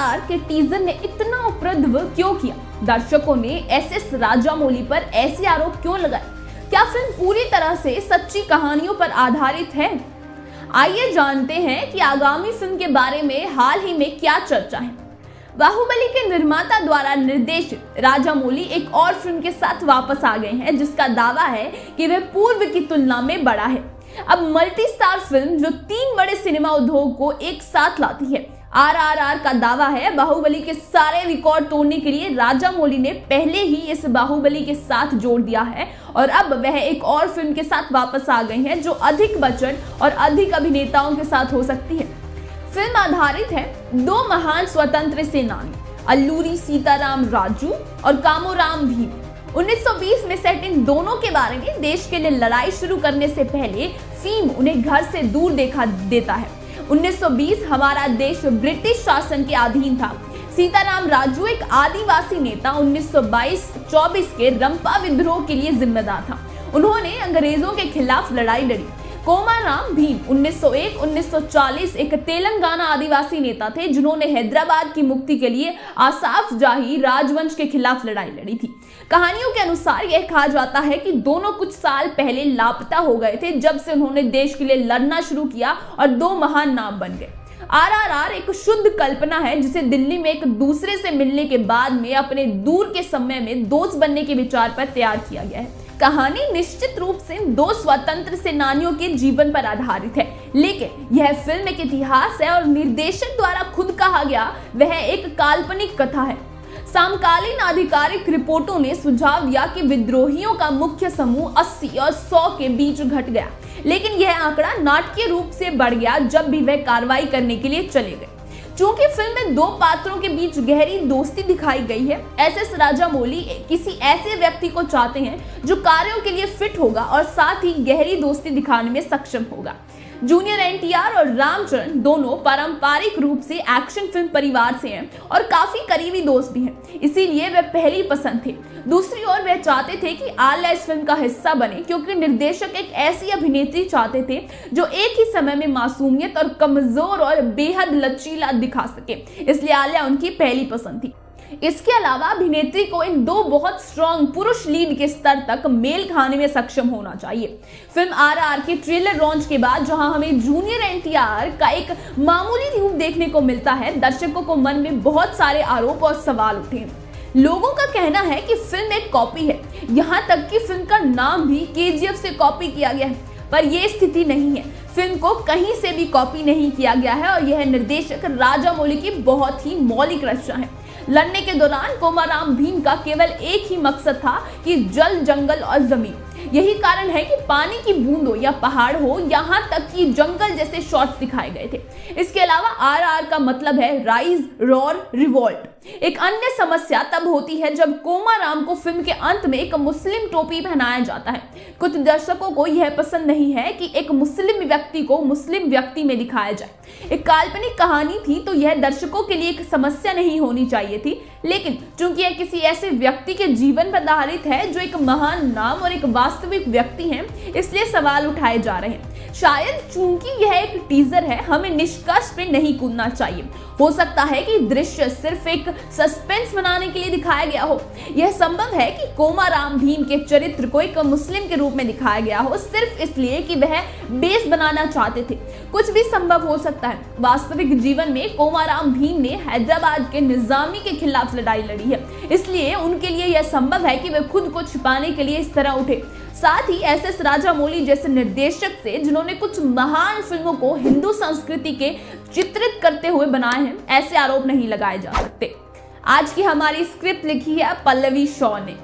RRR के teaser ने इतना उपद्रव क्यों किया? दर्शकों ने SS राजामौली पर ऐसे आरोप क्यों लगाए? क्या फिल्म पूरी तरह से सच्ची कहानियों पर आधारित है? आइए जानते हैं कि आगामी फिल्म के बारे में हाल ही में क्या चर्चा है। बाहुबली के निर्माता द्वारा निर्देशित राजामौली एक और फिल्म के साथ वापस आ गए हैं, जिसका दावा है कि वह पूर्व की तुलना में बड़ा है। अब मल्टी स्टार फिल्म जो 3 बड़े सिनेमा उद्योग को एक साथ लाती है। RRR का दावा है बाहुबली के सारे रिकॉर्ड तोड़ने के लिए राजामौली ने पहले ही इस बाहुबली के साथ जोड़ दिया है और अब वह एक और फिल्म के साथ वापस आ गए हैं जो अधिक बजट और अधिक अभिनेताओं के साथ हो सकती है। फिल्म आधारित है 2 महान स्वतंत्र सेनानी अल्लूरी सीताराम राजू और कामोराम भीम। 1920 में सेट इन दोनों के बारे में देश के लिए लड़ाई शुरू करने से पहले फिल्म उन्हें घर से दूर देखा देता है। 1920 हमारा देश ब्रिटिश शासन के अधीन था। सीताराम राजू एक आदिवासी नेता 1922-24 के रंपा विद्रोह के लिए जिम्मेदार था। उन्होंने अंग्रेजों के खिलाफ लड़ाई लड़ी। कोमाराम भीम 1901-1940 एक तेलंगाना आदिवासी नेता थे जिन्होंने हैदराबाद की मुक्ति के लिए आसाफ जाही राजवंश के खिलाफ लड़ाई लड़ी थी। कहानियों के अनुसार यह कहा जाता है कि दोनों कुछ साल पहले लापता हो गए थे, जब से उन्होंने देश के लिए लड़ना शुरू किया और 2 महान नाम बन गए। RRR एक शुद्ध कल्पना है जिसे दिल्ली में एक दूसरे से मिलने के बाद में अपने दूर के समय में दोस्त बनने के विचार पर तैयार किया गया है। कहानी निश्चित रूप से 2 स्वतंत्र सेनानियों के जीवन पर आधारित है, लेकिन यह फिल्म एक इतिहास है और निर्देशक द्वारा खुद कहा गया वह एक काल्पनिक कथा है। समकालीन आधिकारिक रिपोर्टों ने सुझाव दिया कि विद्रोहियों का मुख्य समूह 80 और 100 के बीच घट गया, लेकिन यह आंकड़ा नाटकीय रूप से बढ़ गया जब भी वह कार्रवाई करने के लिए चले गए। चूंकि फिल्म में 2 पात्रों के बीच गहरी दोस्ती दिखाई गई है, SS राजामौली किसी ऐसे व्यक्ति को चाहते हैं जो कार्यों के लिए फिट होगा और साथ ही गहरी दोस्ती दिखाने में सक्षम होगा। जूनियर NTR और रामचरण दोनों पारंपरिक रूप से एक्शन फिल्म परिवार से हैं और काफी करीबी दोस्त भी हैं, इसीलिए वे पहली पसंद थे। दूसरी ओर वे चाहते थे कि आलिया इस फिल्म का हिस्सा बने, क्योंकि निर्देशक एक ऐसी अभिनेत्री चाहते थे जो एक ही समय में मासूमियत और कमजोर और बेहद लचीला दिखा सके, इसलिए आलिया उनकी पहली पसंद थी। इसके अलावा अभिनेत्री को इन 2 बहुत स्ट्रॉन्ग पुरुष लीड के स्तर तक मेल खाने में सक्षम होना चाहिए। फिल्म RRR के ट्रेलर लॉन्च के बाद जहां हमें जूनियर NTR का एक मामूली रूप देखने को मिलता है, दर्शकों को मन में बहुत सारे आरोप और सवाल उठे। लोगों का कहना है कि फिल्म एक कॉपी है, यहाँ तक कि फिल्म का नाम भी KGF से कॉपी किया गया है, पर यह स्थिति नहीं है। फिल्म को कहीं से भी कॉपी नहीं किया गया है और यह निर्देशक राजामौली की बहुत ही मौलिक रचना है। लड़ने के दौरान कोमाराम भीम का केवल एक ही मकसद था कि जल, जंगल और जमीन। यही कारण है कि पानी की बूंद हो या पहाड़ हो, यहाँ तक कि जंगल जैसे शॉट्स दिखाए गए थे। इसके अलावा RRR का मतलब है राइज, रॉर, रिवोल्ट। एक अन्य समस्या तब होती है जब कोमाराम को फिल्म के अंत में एक मुस्लिम टोपी पहनाया जाता है। कुछ दर्शकों को यह पसंद नहीं है कि एक मुस्लिम व्यक्ति को मुस्लिम व्यक्ति में दिखाया जाए। एक काल्पनिक कहानी थी तो यह दर्शकों के लिए एक समस्या नहीं होनी चाहिए थी, लेकिन चूंकि यह किसी ऐसे व्यक्ति के जीवन पर आधारित है जो एक महान नाम और एक वास्तविक व्यक्ति हैं, इसलिए सवाल उठाए जा रहे हैं। शायद चूंकि यह एक टीजर है, हमें निष्कर्ष पे नहीं कूदना चाहिए। हो सकता है कि दृश्य सिर्फ एक सस्पेंस बनाने के लिए दिखाया गया हो। यह संभव है कि कोमाराम भीम के चरित्र को एक मुस्लिम के रूप में दिखाया गया हो, सिर्फ इसलिए कि वह बेस बनाना चाहते थे। कुछ भी संभव हो सकता है। वास्तविक जीवन में कोमाराम भीम ने हैदराबाद के निजामी के खिलाफ लड़ाई लड़ी है, इसलिए उनके लिए यह संभव है कि वे खुद को छिपाने के लिए इस तरह उठे। साथ ही SS राजामौली जैसे निर्देशक से जिन्होंने कुछ महान फिल्मों को हिंदू संस्कृति के चित्रित करते हुए बनाए हैं, ऐसे आरोप नहीं लगाए जा सकते। आज की हमारी स्क्रिप्ट लिखी है पल्लवी शॉ ने।